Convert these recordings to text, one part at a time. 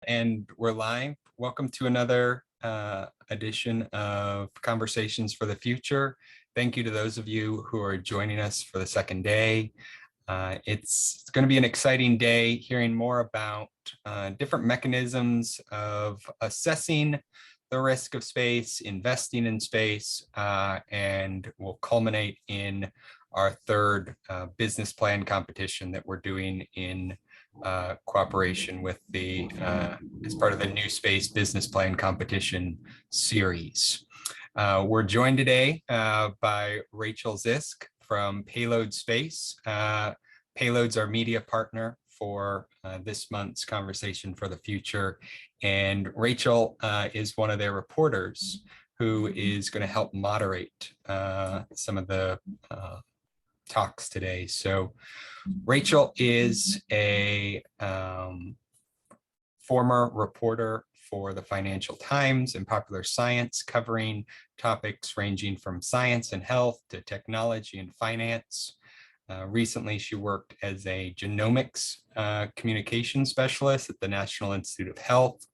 And we're live. Welcome to another edition of Conversations for the Future. Thank you to those of you who are joining us for the second day. It's going to be an exciting day hearing more about different mechanisms of assessing the risk of space, investing in space, and will culminate in our third business plan competition that we're doing in cooperation with the as part of the New Space Business Plan Competition series. We're joined today by Rachel Zisk from Payload Space. Payload's our media partner for this month's Conversation for the Future. And Rachel is one of their reporters who is going to help moderate some of the talks today. So Rachel is a former reporter for the Financial Times and Popular Science, covering topics ranging from science and health to technology and finance. Recently, she worked as a genomics communication specialist at the National Institute of Health.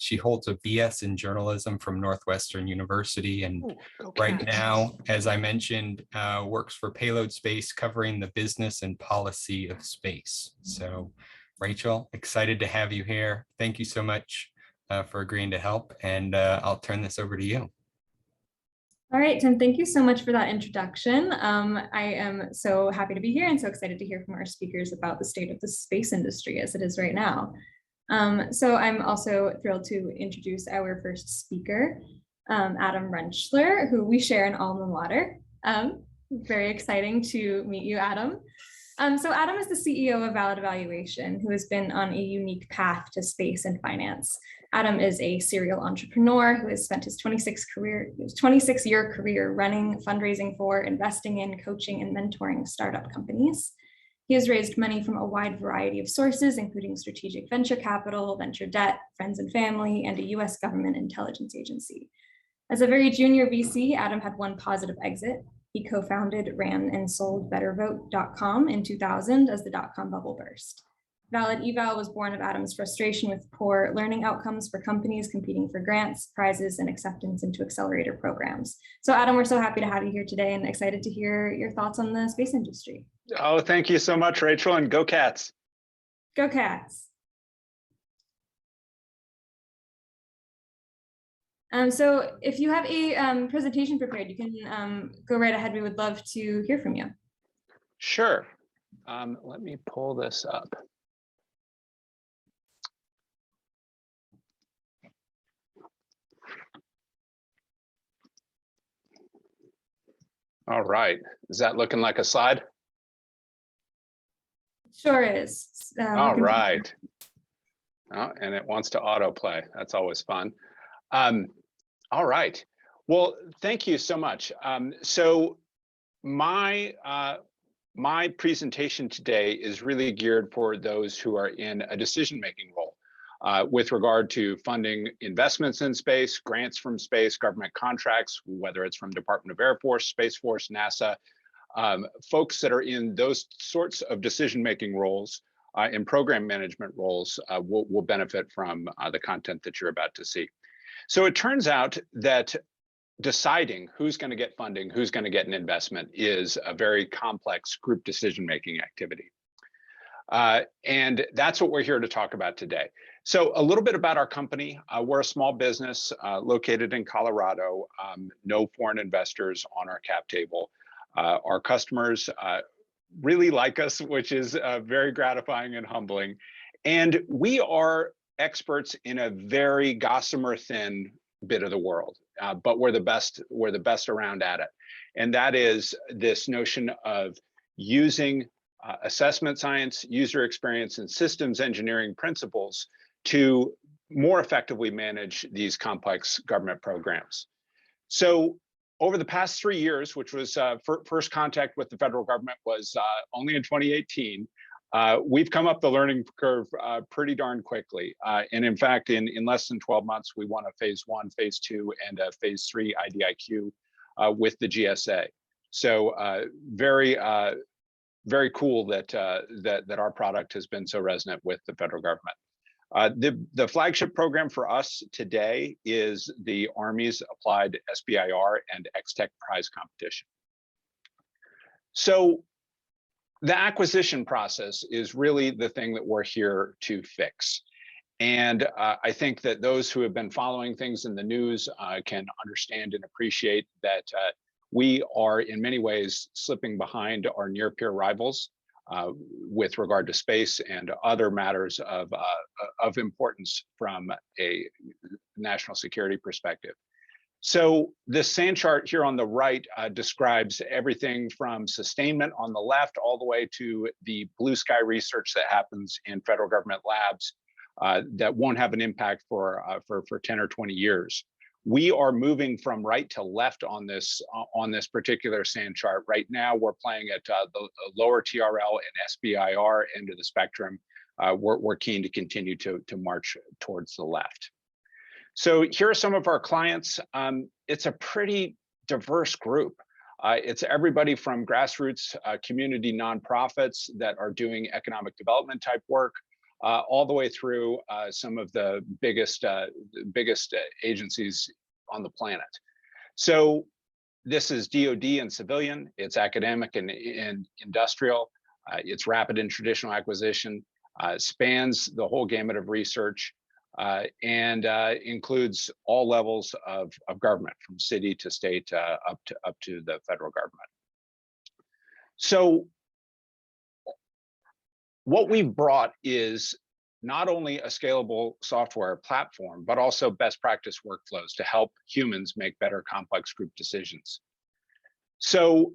She holds a BS in journalism from Northwestern University, and right now, as I mentioned, works for Payload Space, covering the business and policy of space. So, Rachel, excited to have you here. Thank you so much for agreeing to help, and I'll turn this over to you. All right, Tim, thank you so much for that introduction. I am so happy to be here and so excited to hear from our speakers about the state of the space industry as it is right now. So I'm also thrilled to introduce our first speaker, Adam Rentschler, who we share an alma mater. Very exciting to meet you, Adam. So Adam is the CEO of Valid Evaluation, who has been on a unique path to space and finance. Adam is a serial entrepreneur who has spent his 26-year career running, fundraising for, investing in, coaching, and mentoring startup companies. He has raised money from a wide variety of sources, including strategic venture capital, venture debt, friends and family, and a US government intelligence agency. As a very junior VC, Adam had one positive exit. He co-founded, ran, and sold BetterVote.com in 2000 as the dot-com bubble burst. Valid Eval was born of Adam's frustration with poor learning outcomes for companies competing for grants, prizes, and acceptance into accelerator programs. So Adam, we're so happy to have you here today and excited to hear your thoughts on the space industry. Oh, thank you so much, Rachel, and go Cats. Go Cats. So if you have a presentation prepared, you can go right ahead. We would love to hear from you. Sure. Let me pull this up. All right. Is that looking like a slide? Sure is. All right. Oh, and it wants to autoplay. That's always fun. All right. Well, thank you so much. So my presentation today is really geared for those who are in a decision-making role with regard to funding investments in space, grants from space, government contracts, whether it's from Department of Air Force, Space Force, NASA. Folks that are in those sorts of decision-making roles and program management roles will benefit from the content that you're about to see. So it turns out that deciding who's going to get funding, who's going to get an investment is a very complex group decision-making activity. And that's what we're here to talk about today. So a little bit about our company. We're a small business located in Colorado, no foreign investors on our cap table. Our customers really like us, which is very gratifying and humbling. And we are experts in a very gossamer thin bit of the world, but we're the best around at it. And that is this notion of using assessment science, user experience, and systems engineering principles to more effectively manage these complex government programs. So over the past 3 years, which was first contact with the federal government was only in 2018, we've come up the learning curve pretty darn quickly. And in fact, in less than 12 months, we won a phase 1, phase 2, and a phase 3 IDIQ with the GSA. So very cool that our product has been so resonant with the federal government. The flagship program for us today is the Army's Applied SBIR and X-Tech prize competition. So the acquisition process is really the thing that we're here to fix. And I think that those who have been following things in the news can understand and appreciate that we are in many ways slipping behind our near peer rivals with regard to space and other matters of importance from a national security perspective. So this sand chart here on the right describes everything from sustainment on the left all the way to the blue sky research that happens in federal government labs that won't have an impact for 10 or 20 years. We are moving from right to left on this particular sand chart. Right now, we're playing at the lower TRL and SBIR end of the spectrum. We're keen to continue to march towards the left. So here are some of our clients. It's a pretty diverse group. It's everybody from grassroots community nonprofits that are doing economic development type work, all the way through some of the biggest agencies on the planet. So this is DoD and civilian, it's academic and industrial, it's rapid and traditional acquisition, spans the whole gamut of research, and includes all levels of government, from city to state up to the federal government. So what we've brought is not only a scalable software platform, but also best practice workflows to help humans make better complex group decisions. So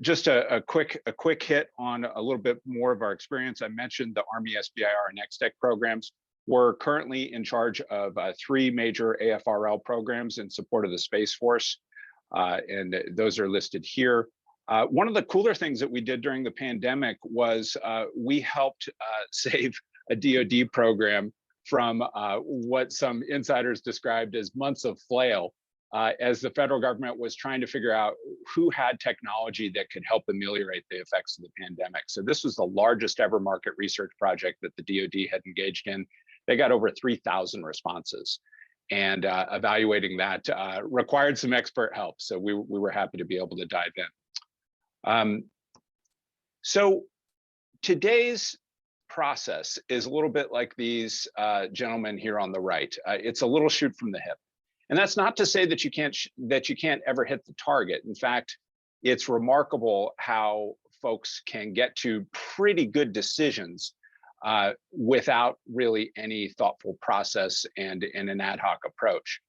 just a quick hit on a little bit more of our experience. I mentioned the Army SBIR and X-Tech programs. We're currently in charge of 3 major AFRL programs in support of the Space Force, and those are listed here. One of the cooler things that we did during the pandemic was we helped save a DoD program from what some insiders described as months of flail, as the federal government was trying to figure out who had technology that could help ameliorate the effects of the pandemic. So this was the largest ever market research project that the DoD had engaged in. They got over 3,000 responses, and evaluating that required some expert help. So we were happy to be able to dive in. So today's process is a little bit like these gentlemen here on the right. It's a little shoot from the hip. And that's not to say that you can't ever hit the target. In fact, it's remarkable how folks can get to pretty good decisions without really any thoughtful process and an ad hoc approach.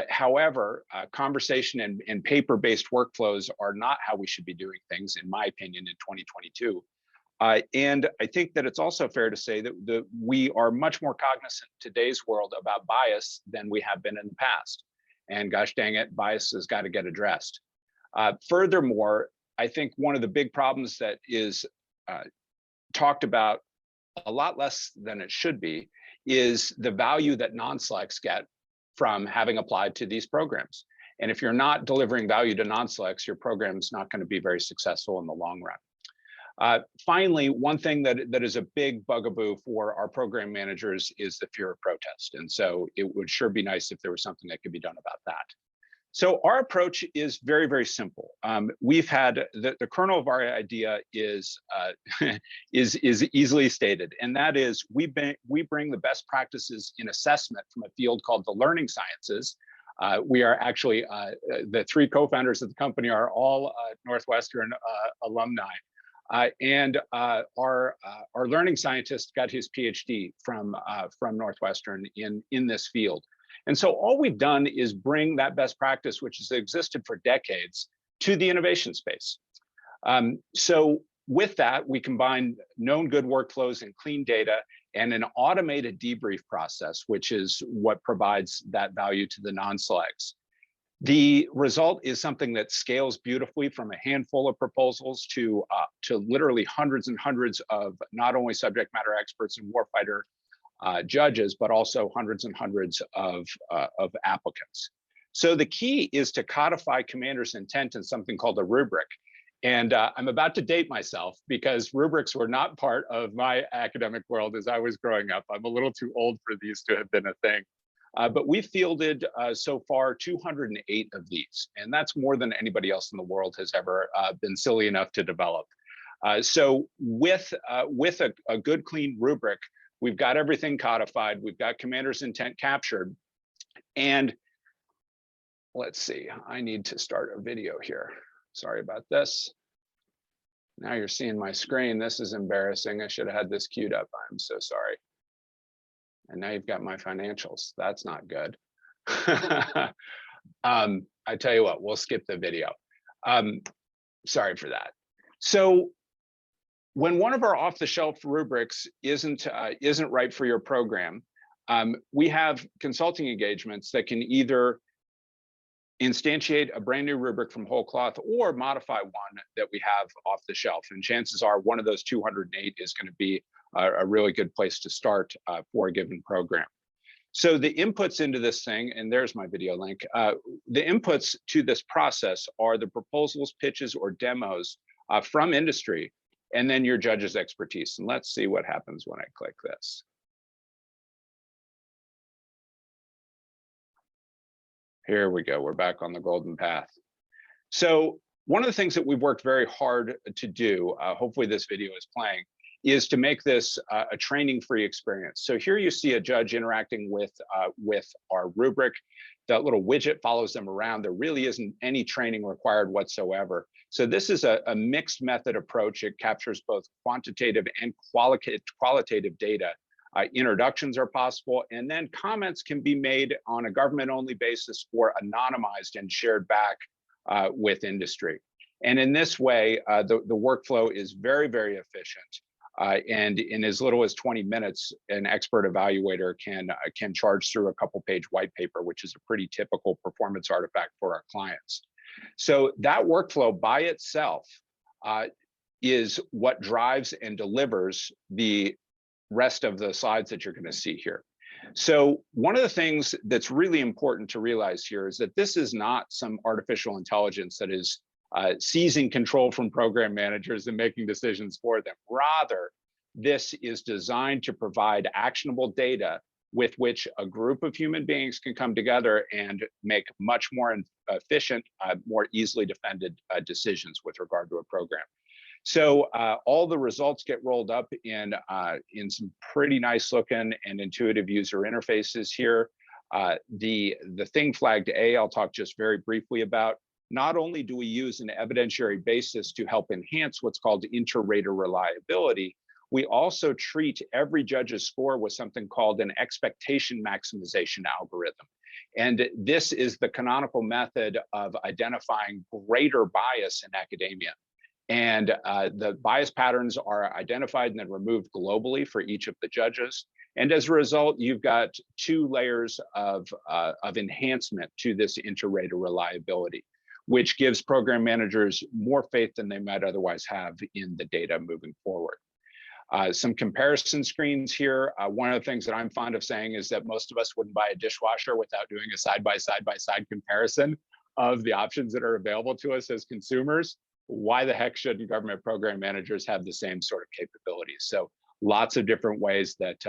However, conversation and paper-based workflows are not how we should be doing things, in my opinion, in 2022. And I think that it's also fair to say that we are much more cognizant in today's world about bias than we have been in the past. And gosh dang it, bias has got to get addressed. Furthermore, I think one of the big problems that is talked about a lot less than it should be is the value that non-selects get from having applied to these programs. And if you're not delivering value to non-selects, your program's not going to be very successful in the long run. Finally, one thing that is a big bugaboo for our program managers is the fear of protest. And so it would sure be nice if there was something that could be done about that. So our approach is very, very simple. We've had the kernel of our idea is easily stated, and that is we bring the best practices in assessment from a field called the learning sciences. We are actually the 3 co-founders of the company are all Northwestern alumni. And our learning scientist got his PhD from Northwestern in this field. And so all we've done is bring that best practice, which has existed for decades, to the innovation space. So with that, we combine known good workflows and clean data and an automated debrief process, which is what provides that value to the non-selects. The result is something that scales beautifully from a handful of proposals to literally hundreds and hundreds of not only subject matter experts and warfighter judges, but also hundreds and hundreds of applicants. So the key is to codify commander's intent in something called a rubric. And I'm about to date myself because rubrics were not part of my academic world as I was growing up. I'm a little too old for these to have been a thing. But we fielded so far 208 of these, and that's more than anybody else in the world has ever been silly enough to develop. So with a good, clean rubric, we've got everything codified, we've got commander's intent captured, and let's see, I need to start a video here. Sorry about this. Now you're seeing my screen. This is embarrassing. I should have had this queued up. I'm so sorry. And now you've got my financials. That's not good. I tell you what, we'll skip the video. Sorry for that. So when one of our off-the-shelf rubrics isn't right for your program, we have consulting engagements that can either instantiate a brand new rubric from whole cloth or modify one that we have off the shelf. And chances are one of those 208 is going to be a really good place to start for a given program. So the inputs into this thing, and there's my video link, the inputs to this process are the proposals, pitches, or demos from industry, and then your judge's expertise. And let's see what happens when I click this. Here we go, we're back on the golden path. So one of the things that we've worked very hard to do, hopefully this video is playing, is to make this a training-free experience. So here you see a judge interacting with our rubric. That little widget follows them around. There really isn't any training required whatsoever. So this is a mixed method approach. It captures both quantitative and qualitative data. Introductions are possible, and then comments can be made on a government-only basis or anonymized and shared back with industry. And in this way, the workflow is very, very efficient. And in as little as 20 minutes, an expert evaluator can charge through a couple-page white paper, which is a pretty typical performance artifact for our clients. So that workflow by itself is what drives and delivers the rest of the slides that you're going to see here. So one of the things that's really important to realize here is that this is not some artificial intelligence that is seizing control from program managers and making decisions for them. Rather, this is designed to provide actionable data with which a group of human beings can come together and make much more efficient, more easily defended decisions with regard to a program. So all the results get rolled up in some pretty nice looking and intuitive user interfaces here. The thing flagged A, I'll talk just very briefly about. Not only do we use an evidentiary basis to help enhance what's called inter-rater reliability, we also treat every judge's score with something called an expectation maximization algorithm. And this is the canonical method of identifying greater bias in academia. And the bias patterns are identified and then removed globally for each of the judges. And as a result, you've got two layers of enhancement to this inter-rater reliability, which gives program managers more faith than they might otherwise have in the data moving forward. Some comparison screens here. One of the things that I'm fond of saying is that most of us wouldn't buy a dishwasher without doing a side-by-side comparison of the options that are available to us as consumers. Why the heck shouldn't government program managers have the same sort of capabilities? So lots of different ways that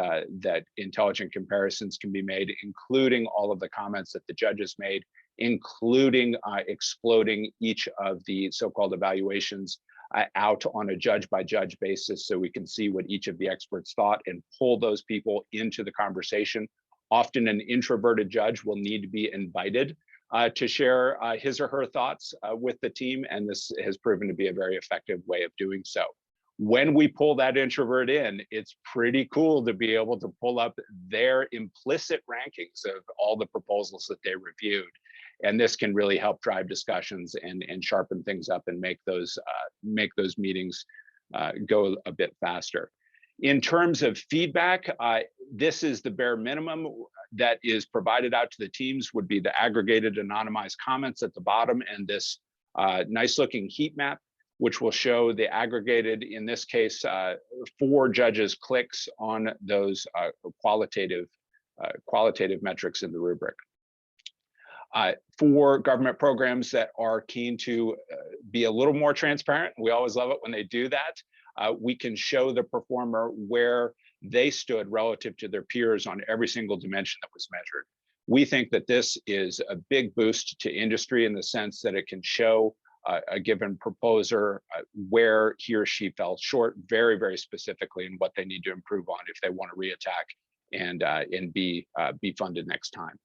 that intelligent comparisons can be made, including all of the comments that the judges made, including exploding each of the so-called evaluations out on a judge-by-judge basis so we can see what each of the experts thought and pull those people into the conversation. Often an introverted judge will need to be invited to share his or her thoughts with the team, and this has proven to be a very effective way of doing so. When we pull that introvert in, it's pretty cool to be able to pull up their implicit rankings of all the proposals that they reviewed. And this can really help drive discussions and sharpen things up and make those meetings go a bit faster. In terms of feedback, this is the bare minimum that is provided out to the teams, would be the aggregated anonymized comments at the bottom and this nice looking heat map, which will show the aggregated, in this case, 4 judges' clicks on those qualitative metrics in the rubric. For government programs that are keen to be a little more transparent, we always love it when they do that. We can show the performer where they stood relative to their peers on every single dimension that was measured. We think that this is a big boost to industry in the sense that it can show a given proposer where he or she fell short very, very specifically and what they need to improve on if they want to reattack and be funded next time.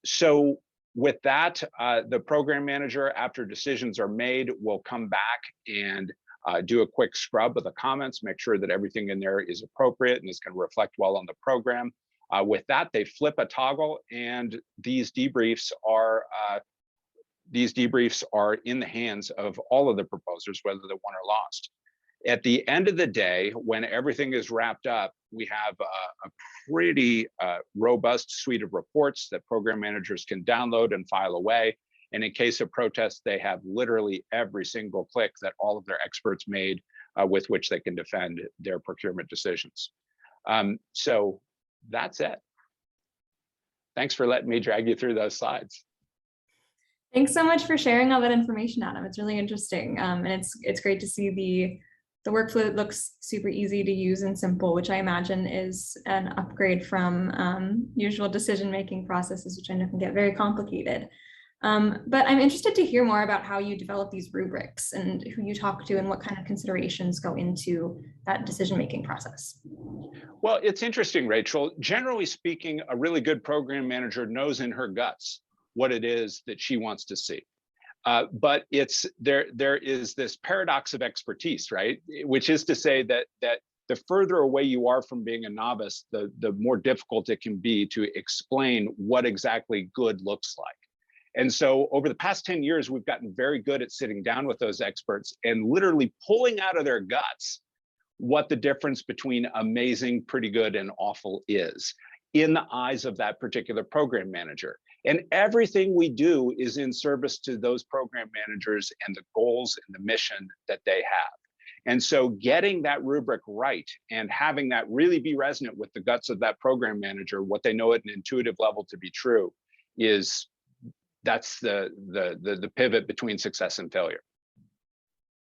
So with that, the program manager, after decisions are made, will come back and do a quick scrub of the comments, make sure that everything in there is appropriate and is going to reflect well on the program. With that, they flip a toggle, and these debriefs are in the hands of all of the proposers, whether they won or lost. At the end of the day, when everything is wrapped up, we have a pretty robust suite of reports that program managers can download and file away. And in case of protest, they have literally every single click that all of their experts made with which they can defend their procurement decisions. So that's it. Thanks for letting me drag you through those slides. Thanks so much for sharing all that information, Adam. It's really interesting. And it's great to see the workflow looks super easy to use and simple, which I imagine is an upgrade from usual decision-making processes, which I know can get very complicated. But I'm interested to hear more about how you develop these rubrics and who you talk to and what kind of considerations go into that decision-making process. Well, it's interesting, Rachel. Generally speaking, a really good program manager knows in her guts what it is that she wants to see. But there is this paradox of expertise, right? Which is to say that the further away you are from being a novice, the more difficult it can be to explain what exactly good looks like. And so over the past 10 years, we've gotten very good at sitting down with those experts and literally pulling out of their guts what the difference between amazing, pretty good, and awful is in the eyes of that particular program manager. And everything we do is in service to those program managers and the goals and the mission that they have. And so getting that rubric right and having that really be resonant with the guts of that program manager, what they know at an intuitive level to be true, that's the pivot between success and failure.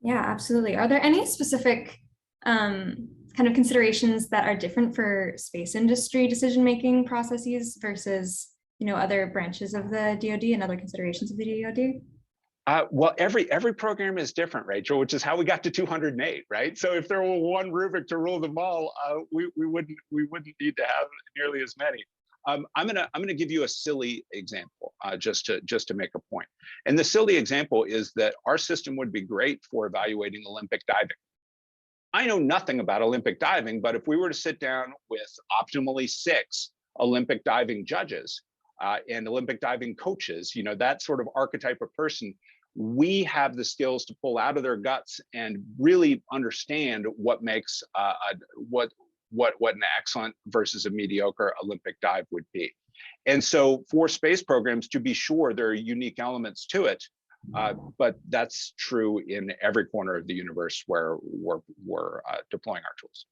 Yeah, absolutely. Are there any specific kind of considerations that are different for space industry decision-making processes versus, other branches of the DoD and other considerations of the DoD? Well, every program is different, Rachel, which is how we got to 208, right? So if there were one rubric to rule them all, we wouldn't need to have nearly as many. I'm gonna give you a silly example just to make a point. And the silly example is that our system would be great for evaluating Olympic diving. I know nothing about Olympic diving, but if we were to sit down with optimally 6 Olympic diving judges and Olympic diving coaches, that sort of archetype of person, we have the skills to pull out of their guts and really understand what makes what an excellent versus a mediocre Olympic dive would be. And so for space programs, to be sure, there are unique elements to it, but that's true in every corner of the universe where we're deploying our tools.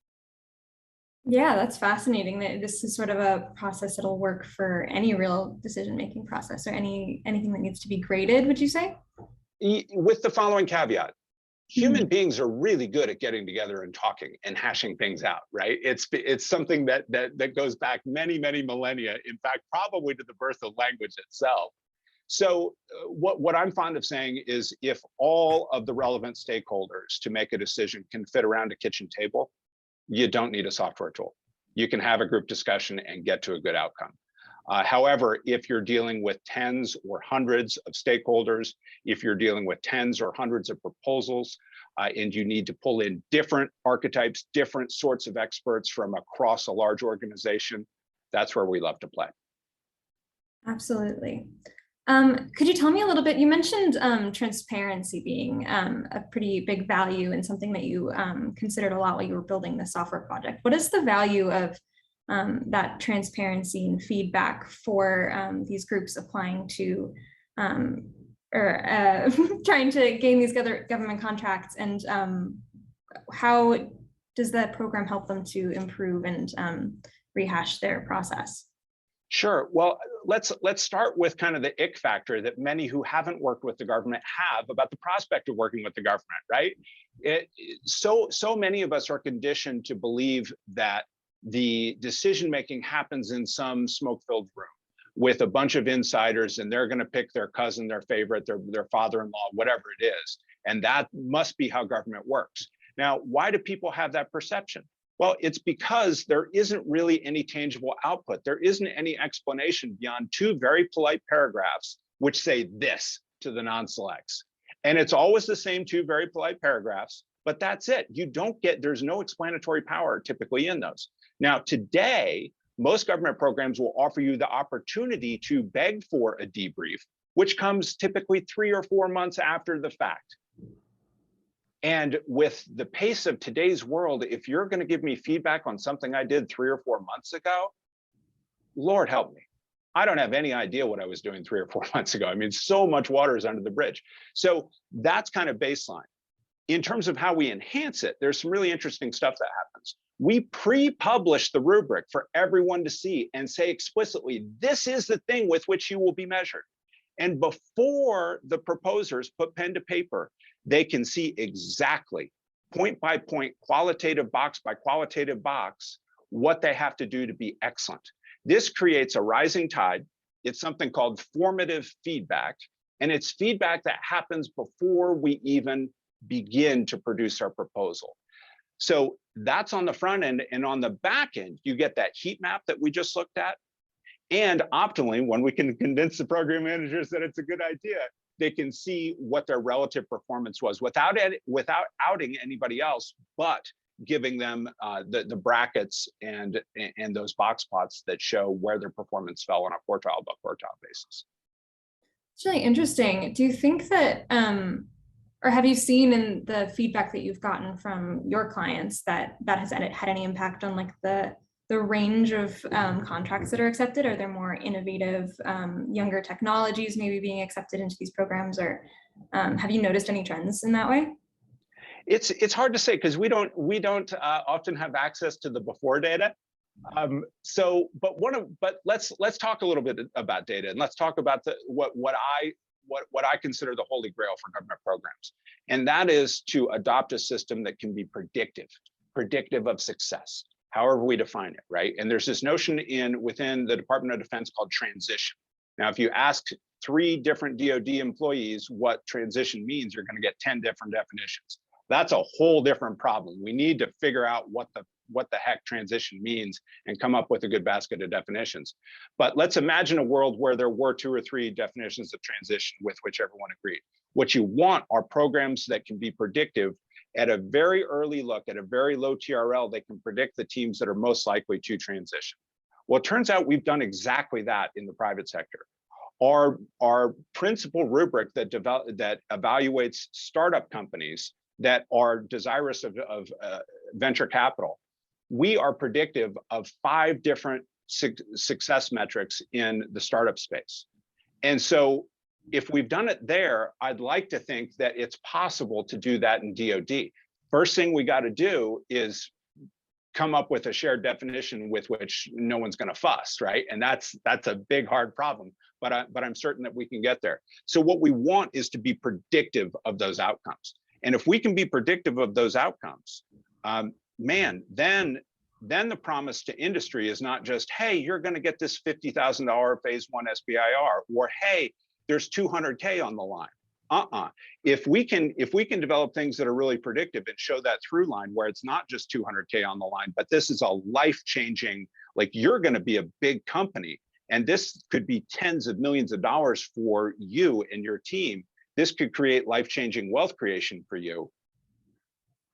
Yeah, that's fascinating. That this is sort of a process that'll work for any real decision-making process or anything that needs to be graded, would you say? With the following caveat. Human beings are really good at getting together and talking and hashing things out, right? It's something that goes back many, many millennia, in fact, probably to the birth of language itself. So what I'm fond of saying is if all of the relevant stakeholders to make a decision can fit around a kitchen table, you don't need a software tool. You can have a group discussion and get to a good outcome. However, if you're dealing with tens or hundreds of stakeholders, if you're dealing with tens or hundreds of proposals, and you need to pull in different archetypes, different sorts of experts from across a large organization, that's where we love to play. Absolutely. Could you tell me a little bit, you mentioned transparency being a pretty big value and something that you considered a lot while you were building the software project. What is the value of that transparency and feedback for these groups applying to or trying to gain these government contracts, and how does that program help them to improve and rehash their process? Sure. Well, let's start with kind of the ick factor that many who haven't worked with the government have about the prospect of working with the government, right? So many of us are conditioned to believe that the decision making happens in some smoke-filled room with a bunch of insiders, and they're going to pick their cousin, their favorite, their father-in-law, whatever it is, and that must be how government works. Now, why do people have that perception? Well, it's because there isn't really any tangible output. There isn't any explanation beyond two very polite paragraphs which say this to the non-selects. And it's always the same two very polite paragraphs, but that's it. You don't get, there's no explanatory power typically in those. Now, today, most government programs will offer you the opportunity to beg for a debrief, which comes typically 3 or 4 months after the fact. And with the pace of today's world, if you're going to give me feedback on something I did 3 or 4 months ago, Lord help me. I don't have any idea what I was doing 3 or 4 months ago. I mean, so much water is under the bridge. So that's kind of baseline. In terms of how we enhance it, there's some really interesting stuff that happens. We pre-publish the rubric for everyone to see and say explicitly, this is the thing with which you will be measured. And before the proposers put pen to paper, they can see exactly, point by point, qualitative box by qualitative box, what they have to do to be excellent. This creates a rising tide. It's something called formative feedback, and it's feedback that happens before we even begin to produce our proposal. So that's on the front end, and on the back end, you get that heat map that we just looked at. And optimally, when we can convince the program managers that it's a good idea, they can see what their relative performance was without outing anybody else, but giving them the brackets and those box plots that show where their performance fell on a quartile by quartile basis. It's really interesting. Do you think that, or have you seen in the feedback that you've gotten from your clients that has had any impact on like the range of contracts that are accepted? Are there more innovative, younger technologies maybe being accepted into these programs, or have you noticed any trends in that way? It's hard to say because we don't often have access to the before data. But let's talk a little bit about data, and let's talk about what I consider the holy grail for government programs, and that is to adopt a system that can be predictive of success, however we define it, right? And there's this notion within the Department of Defense called transition. Now, if you ask 3 different DoD employees what transition means, you're going to get 10 different definitions. That's a whole different problem. We need to figure out what the heck transition means and come up with a good basket of definitions. But let's imagine a world where there were 2 or 3 definitions of transition with which everyone agreed. What you want are programs that can be predictive. At a very early look, at a very low TRL, they can predict the teams that are most likely to transition. Well, it turns out we've done exactly that in the private sector. Our principal rubric that evaluates startup companies that are desirous of venture capital, we are predictive of 5 different success metrics in the startup space. And so if we've done it there, I'd like to think that it's possible to do that in DoD. First thing we got to do is come up with a shared definition with which no one's going to fuss, right? And that's a big, hard problem, but I'm certain that we can get there. So what we want is to be predictive of those outcomes. And if we can be predictive of those outcomes, man, then the promise to industry is not just, hey, you're going to get this $50,000 phase 1 SBIR, or hey, there's 200K on the line. If we can develop things that are really predictive and show that through line where it's not just 200K on the line, but this is a life-changing, like you're going to be a big company, and this could be tens of millions of dollars for you and your team. This could create life-changing wealth creation for you.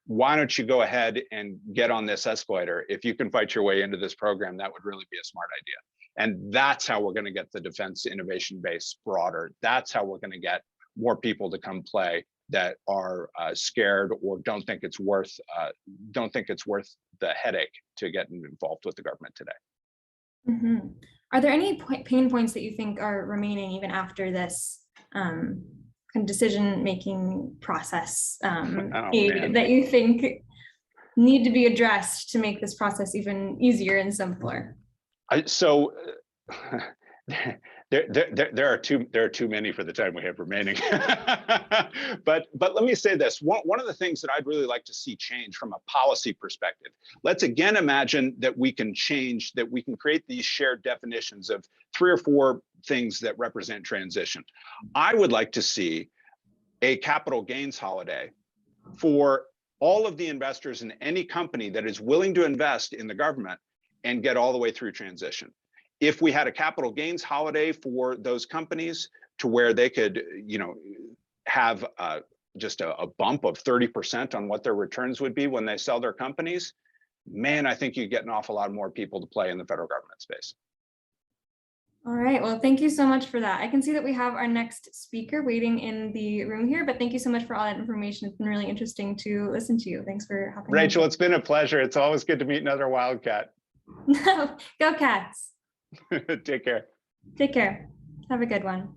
Why don't you go ahead and get on this escalator? If you can fight your way into this program, that would really be a smart idea. And that's how we're going to get the defense innovation base broader. That's how we're going to get more people to come play that are scared or don't think it's worth the headache to get involved with the government today. Mm-hmm. Are there any pain points that you think are remaining even after this decision-making process that you think need to be addressed to make this process even easier and simpler? There are too many for the time we have remaining. But let me say this. One of the things that I'd really like to see change from a policy perspective, let's again imagine that we can change, that we can create these shared definitions of 3 or 4 things that represent transition. I would like to see a capital gains holiday for all of the investors in any company that is willing to invest in the government and get all the way through transition. If we had a capital gains holiday for those companies to where they could, have just a bump of 30% on what their returns would be when they sell their companies, man, I think you get an awful lot more people to play in the federal government space. All right, well, thank you so much for that. I can see that we have our next speaker waiting in the room here, but thank you so much for all that information. It's been really interesting to listen to you. Thanks for hopping on. Rachel, it's been a pleasure. It's always good to meet another Wildcat. Go Cats. Take care. Take care. Have a good one.